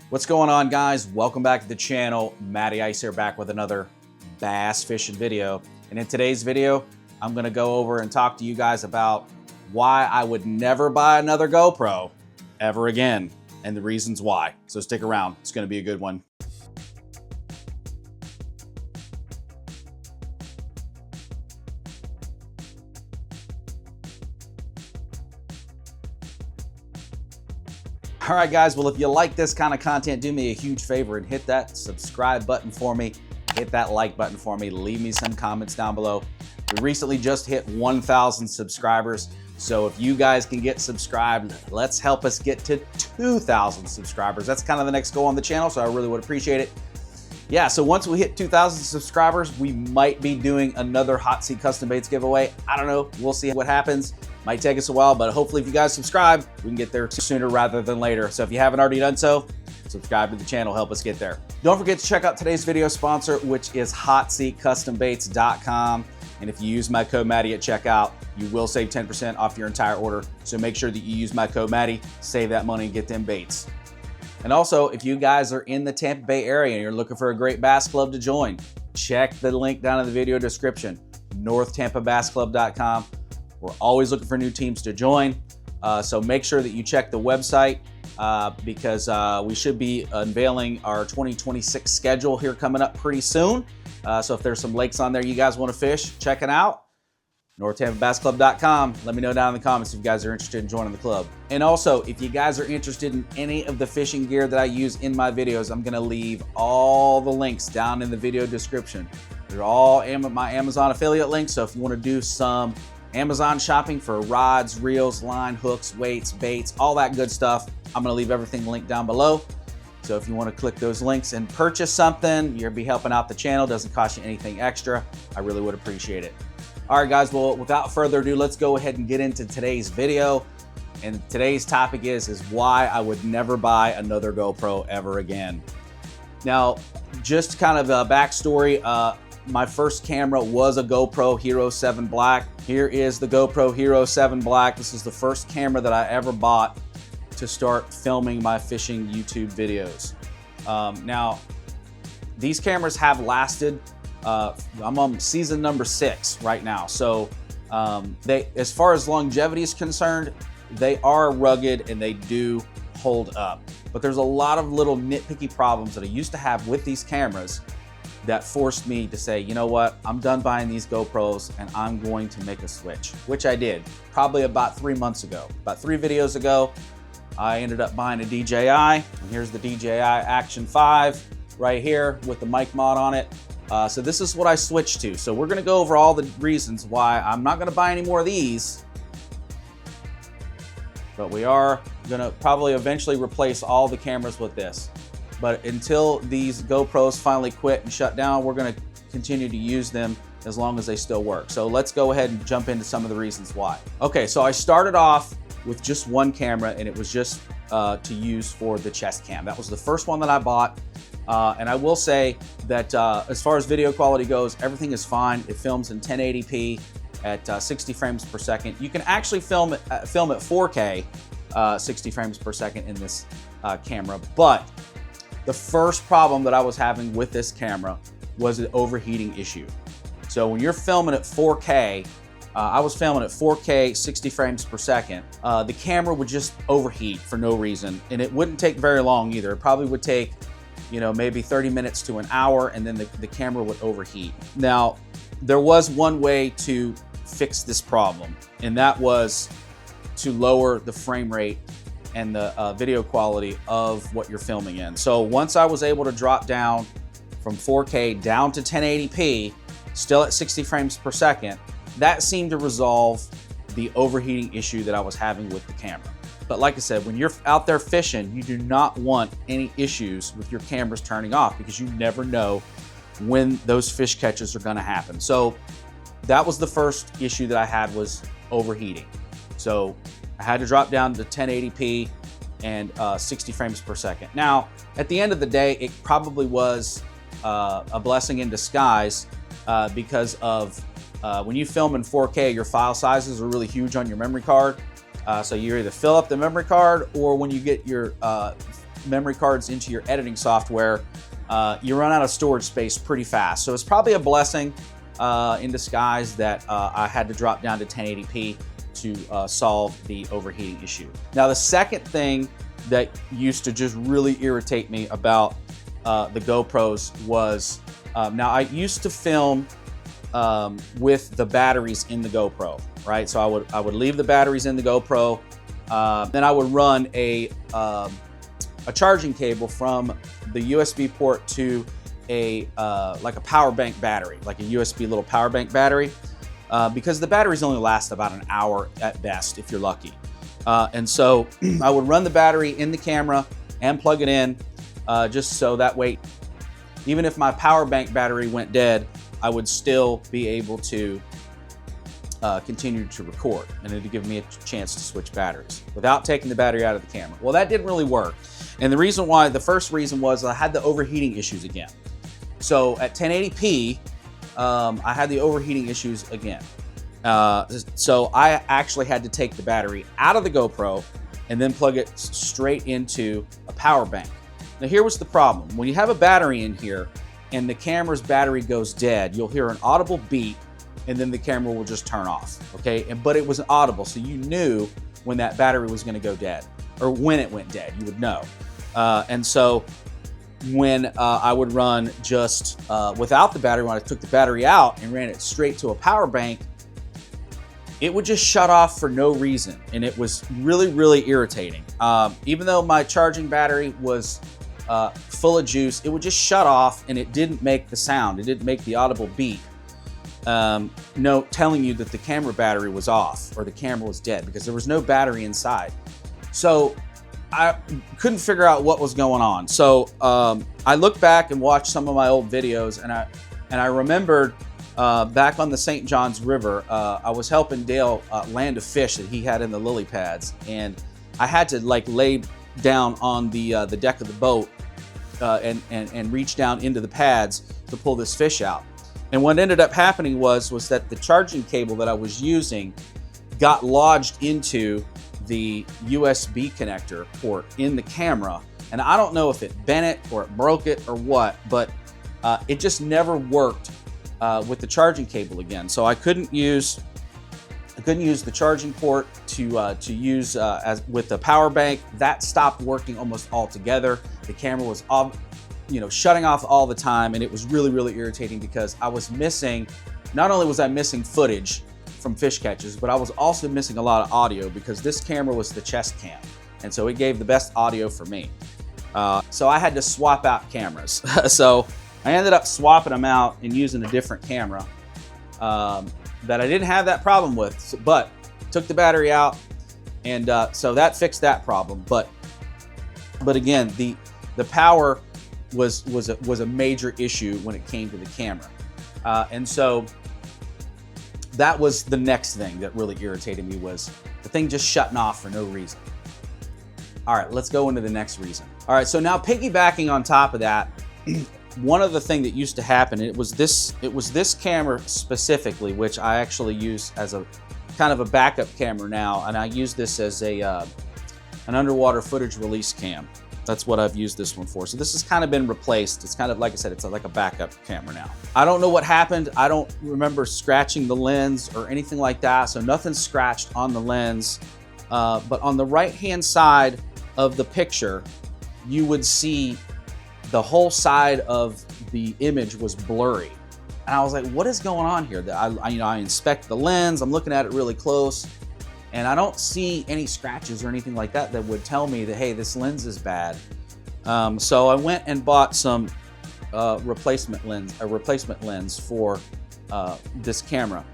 What's going on, guys? Welcome back to the channel. Matty Ice here, back with another bass fishing video. And in today's video, I'm gonna go over and talk to you guys about why I would never buy another GoPro ever again, and the reasons why. So stick around, it's gonna be a good one. All right, guys, well, if you like this kind of content, do me a huge favor and hit that subscribe button for me, hit that like button for me, leave me some comments down below. We recently just hit 1,000 subscribers, so if you guys can get subscribed, let's help us get to 2,000 subscribers. That's kind of the next goal on the channel, so I really would appreciate it. Yeah, so once we hit 2,000 subscribers, we might be doing another Hot Seat Custom Baits giveaway. I don't know, we'll see what happens. Might take us a while, but hopefully if you guys subscribe, we can get there sooner rather than later. So if you haven't already done so, subscribe to the channel, help us get there. Don't forget to check out today's video sponsor, which is HotSeatCustomBaits.com. And if you use my code Matty at checkout, you will save 10% off your entire order. So make sure that you use my code Matty, save that money and get them baits. And also, if you guys are in the Tampa Bay area and you're looking for a great bass club to join, check the link down in the video description, NorthTampaBassClub.com. We're always looking for new teams to join, so make sure that you check the website because we should be unveiling our 2026 schedule here coming up pretty soon. So if there's some lakes on there you guys want to fish, check it out. NorthTampaBassClub.com. Let me know down in the comments if you guys are interested in joining the club. And also, if you guys are interested in any of the fishing gear that I use in my videos, I'm going to leave all the links down in the video description. They're all my Amazon affiliate links, so if you want to do some Amazon shopping for rods, reels, line, hooks, weights, baits, all that good stuff, I'm gonna leave everything linked down below. So if you wanna click those links and purchase something, you'll be helping out the channel. Doesn't cost you anything extra. I really would appreciate it. All right, guys, well, without further ado, let's go ahead and get into today's video. And today's topic is why I would never buy another GoPro ever again. Now, just kind of a backstory, my first camera was a GoPro Hero 7 Black. Here is the GoPro Hero 7 Black. This is the first camera that I ever bought to start filming my fishing YouTube videos. Now, these cameras have lasted, I'm on season number 6 right now. So as far as longevity is concerned, they are rugged and they do hold up. But there's a lot of little nitpicky problems that I used to have with these cameras that forced me to say, you know what, I'm done buying these GoPros and I'm going to make a switch, which I did probably about 3 months ago. About 3 videos ago, I ended up buying a DJI, and here's the DJI Action 5 right here with the mic mod on it. So this is what I switched to. So we're gonna go over all the reasons why I'm not gonna buy any more of these, but we are gonna probably eventually replace all the cameras with this. But until these GoPros finally quit and shut down, we're gonna continue to use them as long as they still work. So let's go ahead and jump into some of the reasons why. Okay, so I started off with just one camera, and it was just to use for the chest cam. That was the first one that I bought. And I will say that as far as video quality goes, everything is fine. It films in 1080p at 60 frames per second. You can actually film at 4K 60 frames per second in this camera, but the first problem that I was having with this camera was an overheating issue. So when you're filming at 4K, I was filming at 4K, 60 frames per second. The camera would just overheat for no reason, and it wouldn't take very long either. It probably would take, you know, maybe 30 minutes to an hour, and then the camera would overheat. Now, there was one way to fix this problem, and that was to lower the frame rate and the video quality of what you're filming in. So once I was able to drop down from 4K down to 1080p, still at 60 frames per second, that seemed to resolve the overheating issue that I was having with the camera. But like I said, when you're out there fishing, you do not want any issues with your cameras turning off because you never know when those fish catches are gonna happen. So that was the first issue that I had, was overheating. So I had to drop down to 1080p and 60 frames per second. Now, at the end of the day, it probably was a blessing in disguise because of when you film in 4K, your file sizes are really huge on your memory card. So you either fill up the memory card, or when you get your memory cards into your editing software, you run out of storage space pretty fast. So it's probably a blessing in disguise that I had to drop down to 1080p to solve the overheating issue. Now, the second thing that used to just really irritate me about the GoPros was, now I used to film with the batteries in the GoPro, right? So I would leave the batteries in the GoPro, then I would run a charging cable from the USB port to like a power bank battery, like a USB little power bank battery, because the batteries only last about an hour at best if you're lucky. And so I would run the battery in the camera and plug it in, just so that way, even if my power bank battery went dead, I would still be able to continue to record, and it'd give me a chance to switch batteries without taking the battery out of the camera. Well, that didn't really work. And the reason why, the first reason was I had the overheating issues again. So at 1080p, I had the overheating issues again. So I actually had to take the battery out of the GoPro and then plug it straight into a power bank. Now, here was the problem. When you have a battery in here and the camera's battery goes dead, you'll hear an audible beep and then the camera will just turn off, okay? But it was audible, so you knew when that battery was gonna go dead, or when it went dead, you would know. And so when I would run just without the battery, when I took the battery out and ran it straight to a power bank, it would just shut off for no reason. And it was really, really irritating. Even though my charging battery was full of juice, it would just shut off and it didn't make the sound. It didn't make the audible beep. Telling you that the camera battery was off or the camera was dead, because there was no battery inside. So I couldn't figure out what was going on. So I looked back and watched some of my old videos, and I remembered back on the St. Johns River, I was helping Dale land a fish that he had in the lily pads, and I had to like lay down on the deck of the boat and reach down into the pads to pull this fish out. And what ended up happening was that the charging cable that I was using got lodged into the USB connector port in the camera. And I don't know if it bent it or it broke it or what, but it just never worked with the charging cable again. So I couldn't use the charging port to use as with the power bank. That stopped working almost altogether. The camera was shutting off all the time, and it was really, really irritating because I was missing, not only was I missing footage from fish catches, but I was also missing a lot of audio because this camera was the chest cam. And so it gave the best audio for me. So I had to swap out cameras. So I ended up swapping them out and using a different camera that I didn't have that problem with, but took the battery out. And so that fixed that problem. But again, the power was a major issue when it came to the camera. And so that was the next thing that really irritated me, was the thing just shutting off for no reason. All right, let's go into the next reason. All right, so now piggybacking on top of that, one other thing that used to happen, it was this camera specifically, which I actually use as a kind of a backup camera now, and I use this as an underwater footage release cam. That's what I've used this one for. So this has kind of been replaced. It's kind of, like I said, it's like a backup camera now. I don't know what happened. I don't remember scratching the lens or anything like that. So nothing's scratched on the lens. But on the right-hand side of the picture, you would see the whole side of the image was blurry. And I was like, what is going on here? I inspect the lens, I'm looking at it really close, and I don't see any scratches or anything like that that would tell me that, hey, this lens is bad. So I went and bought some replacement lens for this camera.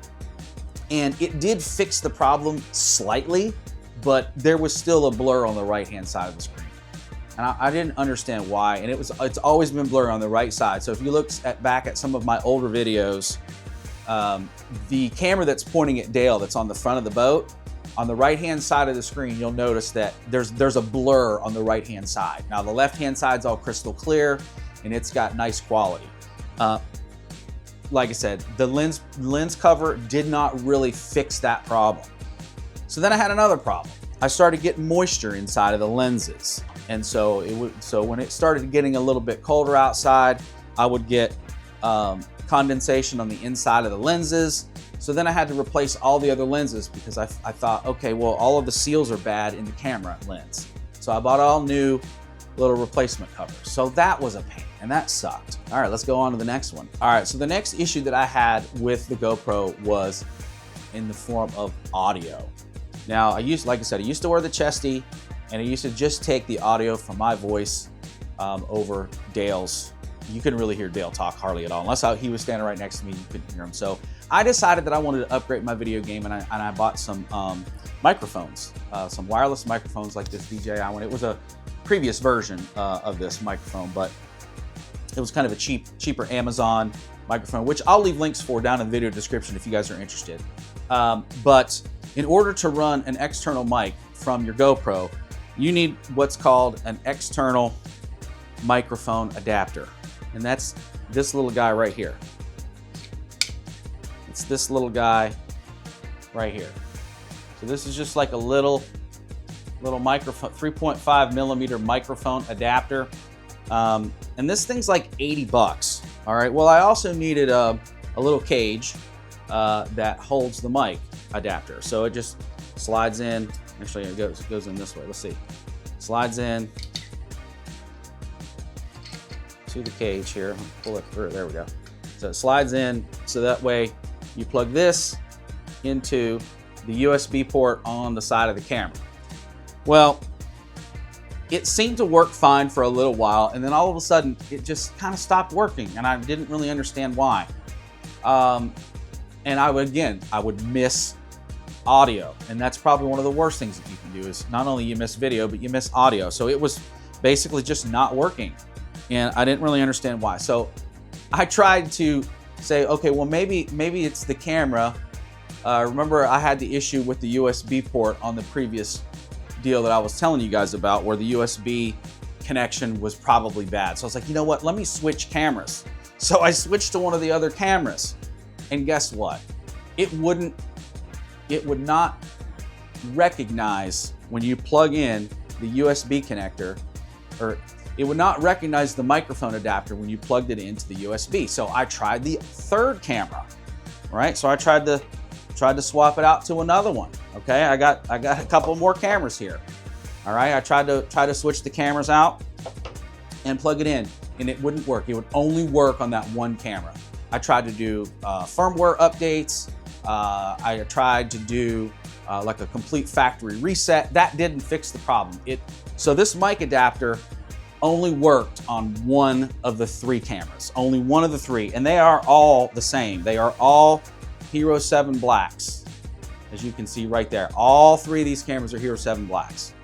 And it did fix the problem slightly, but there was still a blur on the right-hand side of the screen. And I didn't understand why, and it's always been blurry on the right side. So if you look back at some of my older videos, the camera that's pointing at Dale, that's on the front of the boat, on the right-hand side of the screen, you'll notice that there's a blur on the right-hand side. Now the left-hand side's all crystal clear, and it's got nice quality. Like I said, the lens cover did not really fix that problem. So then I had another problem. I started getting moisture inside of the lenses. And so when it started getting a little bit colder outside, I would get condensation on the inside of the lenses. So then I had to replace all the other lenses because I thought, okay, well, all of the seals are bad in the camera lens. So I bought all new little replacement covers. So that was a pain and that sucked. All right, let's go on to the next one. All right, so the next issue that I had with the GoPro was in the form of audio. Now, like I said, I used to wear the chesty, and I used to just take the audio from my voice over Dale's. You couldn't really hear Dale talk hardly at all, unless he was standing right next to me, you couldn't hear him. So I decided that I wanted to upgrade my video game, and I bought some microphones, some wireless microphones like this DJI one. It was a previous version of this microphone, but it was kind of a cheaper Amazon microphone, which I'll leave links for down in the video description if you guys are interested. But in order to run an external mic from your GoPro, you need what's called an external microphone adapter. And that's this little guy right here. It's this little guy right here. So this is just like a little microphone, 3.5 millimeter microphone adapter. And this thing's like 80 bucks. All right, well, I also needed a little cage that holds the mic adapter. So it just slides in. Actually, it goes in this way. Let's see. Slides in to the cage here. Pull it through. There we go. So it slides in. So that way you plug this into the USB port on the side of the camera. Well, it seemed to work fine for a little while, and then all of a sudden it just kind of stopped working, and I didn't really understand why. And I would miss audio, and that's probably one of the worst things that you can do is not only you miss video, but you miss audio. So it was basically just not working, and I didn't really understand why. So I tried to say, okay, well, maybe it's the camera. Remember, I had the issue with the USB port on the previous deal that I was telling you guys about, where the USB connection was probably bad. So I was like, you know what, let me switch cameras. So I switched to one of the other cameras, and guess what? It would not recognize when you plug in the USB connector, or it would not recognize the microphone adapter when you plugged it into the USB. So I tried the third camera, right? So I tried to swap it out to another one. Okay, I got a couple more cameras here. All right, I tried to switch the cameras out and plug it in, and it wouldn't work. It would only work on that one camera. I tried to do firmware updates. I tried to do like a complete factory reset. That didn't fix the problem. So this mic adapter only worked on one of the three cameras, only one of the three, and they are all the same. They are all Hero 7 Blacks, as you can see right there. All three of these cameras are Hero 7 Blacks.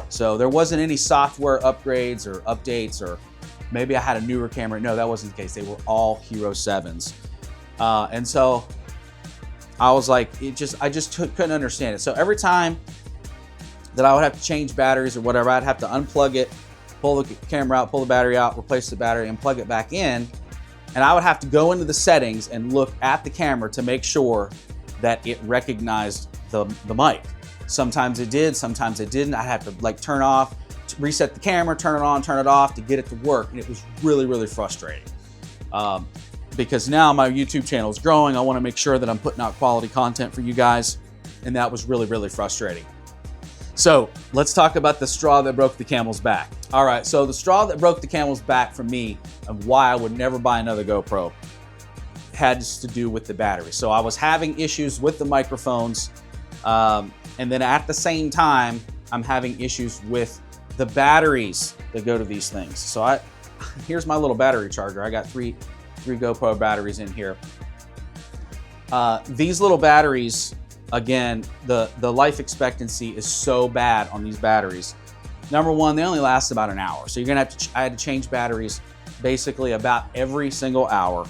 So there wasn't any software upgrades or updates, or maybe I had a newer camera. No, that wasn't the case. They were all Hero 7s. And so I was like, I just couldn't understand it. So every time that I would have to change batteries or whatever, I'd have to unplug it, pull the camera out, pull the battery out, replace the battery, and plug it back in. And I would have to go into the settings and look at the camera to make sure that it recognized the mic. Sometimes it did, sometimes it didn't. I'd have to like turn off, reset the camera, turn it on, turn it off to get it to work. And it was really, really frustrating. Because now my YouTube channel is growing. I want to make sure that I'm putting out quality content for you guys. And that was really, really frustrating. So let's talk about the straw that broke the camel's back. All right, so the straw that broke the camel's back for me and why I would never buy another GoPro had to do with the battery. So I was having issues with the microphones, and then at the same time, I'm having issues with the batteries that go to these things. So here's my little battery charger. I got three GoPro batteries in here. These little batteries, again, the life expectancy is so bad on these batteries. Number one, they only last about an hour. So you're gonna have to, I had to change batteries basically about every single hour.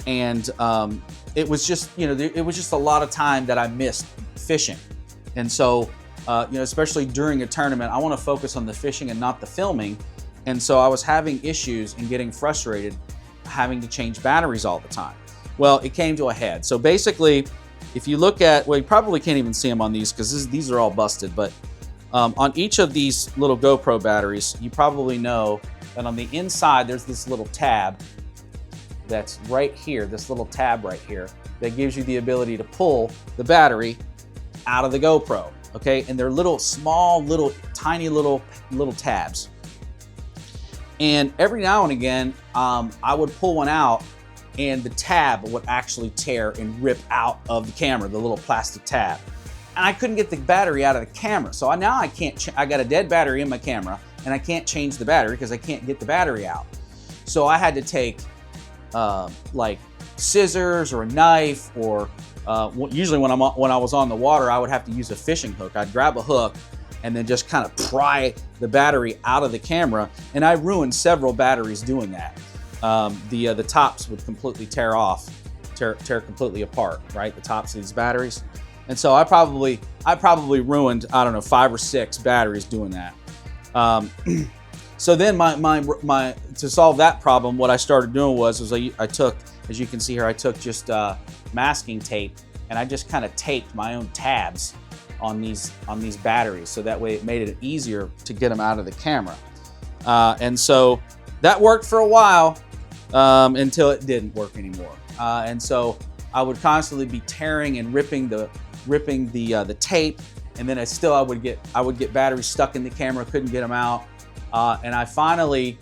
It was just, it was just a lot of time that I missed fishing. And so, especially during a tournament, I wanna focus on the fishing and not the filming. And so I was having issues and getting frustrated having to change batteries all the time. Well, it came to a head. So basically, if you look at, well, you probably can't even see them on these because these are all busted, but On each of these little GoPro batteries, you probably know that on the inside there's this little tab that's right here, this little tab right here, that gives you the ability to pull the battery out of the GoPro, okay? And they're little, small, tiny little tabs. And every now and again, I would pull one out and the tab would actually tear and rip out of the camera, the little plastic tab. And I couldn't get the battery out of the camera. So now I can't, I got a dead battery in my camera and I can't change the battery because I can't get the battery out. So I had to take like scissors or a knife, or usually when I was on the water, I would have to use a fishing hook. I'd grab a hook and then just kind of pry the battery out of the camera. And I ruined several batteries doing that. The tops would completely tear completely apart, right? The tops of these batteries. And so I probably ruined, I don't know, 5 or 6 batteries doing that. So then to solve that problem, what I started doing was I took, as you can see here, I took just masking tape and I just kind of taped my own tabs on these batteries, so that way it made it easier to get them out of the camera. And so that worked for a while until it didn't work anymore. And so I would constantly be tearing and ripping the tape, and then I would get batteries stuck in the camera, couldn't get them out. And I finally,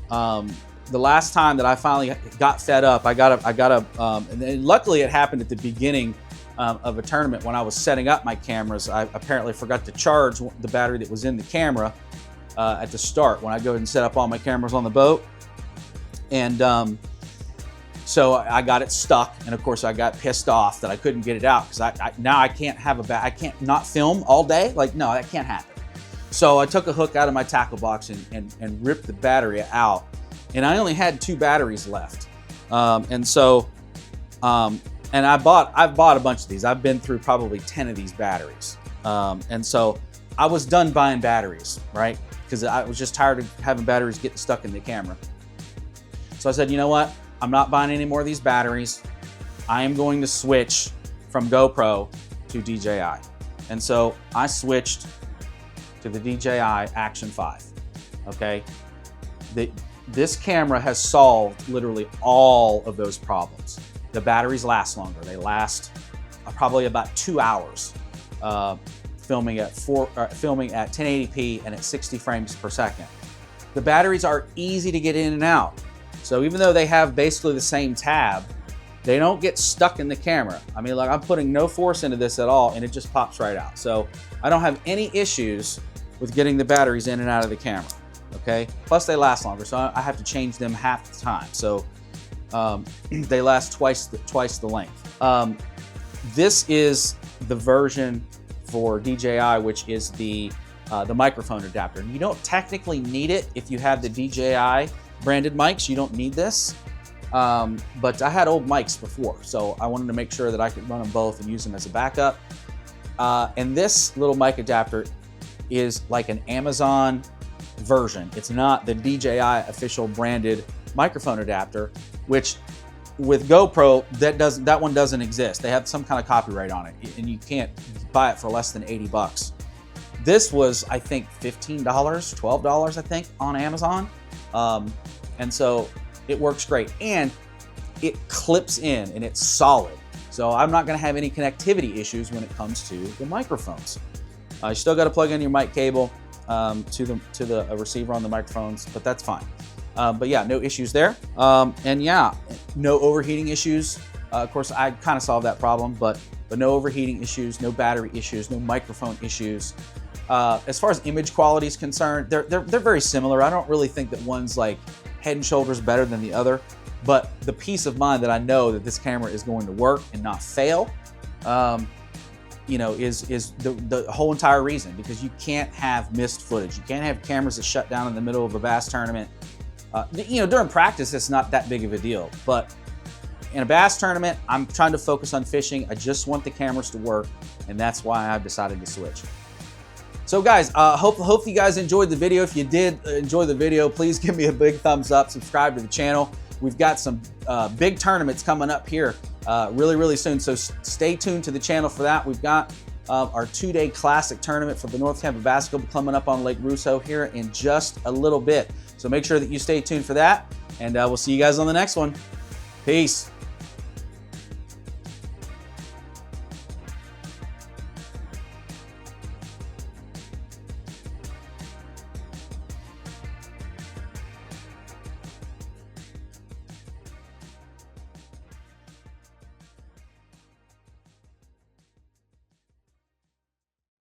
the last time that I finally got fed up, and luckily it happened at the beginning of a tournament when I was setting up my cameras. I apparently forgot to charge the battery that was in the camera at the start when I go and set up all my cameras on the boat. And so I got it stuck, and of course I got pissed off that I couldn't get it out, because now I can't I can't not film all day. Like, no, that can't happen. So I took a hook out of my tackle box and ripped the battery out, and I only had 2 batteries left. And I've bought a bunch of these. I've been through probably 10 of these batteries. And so I was done buying batteries, right? Because I was just tired of having batteries getting stuck in the camera. So I said, you know what? I'm not buying any more of these batteries. I am going to switch from GoPro to DJI. And so I switched to the DJI Action 5, okay? This camera has solved literally all of those problems. The batteries last longer. They last probably about 2 hours filming at 1080p and at 60 frames per second. The batteries are easy to get in and out. So even though they have basically the same tab, they don't get stuck in the camera. I mean, like, I'm putting no force into this at all and it just pops right out. So I don't have any issues with getting the batteries in and out of the camera, okay? Plus they last longer, so I have to change them half the time. So they last twice the length. This is the version for DJI, which is the microphone adapter. You don't technically need it if you have the DJI branded mics. You don't need this, but I had old mics before, so I wanted to make sure that I could run them both and use them as a backup. And this little mic adapter is like an Amazon version. It's not the DJI official branded microphone adapter, which with GoPro, that one doesn't exist. They have some kind of copyright on it, and you can't buy it for less than 80 bucks. This was, I think, $15, $12, I think, on Amazon. And so it works great, and it clips in and it's solid. So I'm not gonna have any connectivity issues when it comes to the microphones. You still gotta plug in your mic cable to the receiver on the microphones, but that's fine. But yeah, no issues there. And yeah, no overheating issues. Of course, I kind of solved that problem, but no overheating issues, no battery issues, no microphone issues. As far as image quality is concerned, they're very similar. I don't really think that one's like head and shoulders better than the other, but the peace of mind that I know that this camera is going to work and not fail, you know, is the whole entire reason, because you can't have missed footage. You can't have cameras that shut down in the middle of a bass tournament. You know, during practice, it's not that big of a deal, but in a bass tournament, I'm trying to focus on fishing. I just want the cameras to work, and that's why I've decided to switch. So guys, hope you guys enjoyed the video. If you did enjoy the video, please give me a big thumbs up, subscribe to the channel. We've got some big tournaments coming up here really soon, so stay tuned to the channel for that. We've got our 2-day classic tournament for the North Tampa Basketball coming up on Lake Russo here in just a little bit. So make sure that you stay tuned for that, and we'll see you guys on the next one. Peace.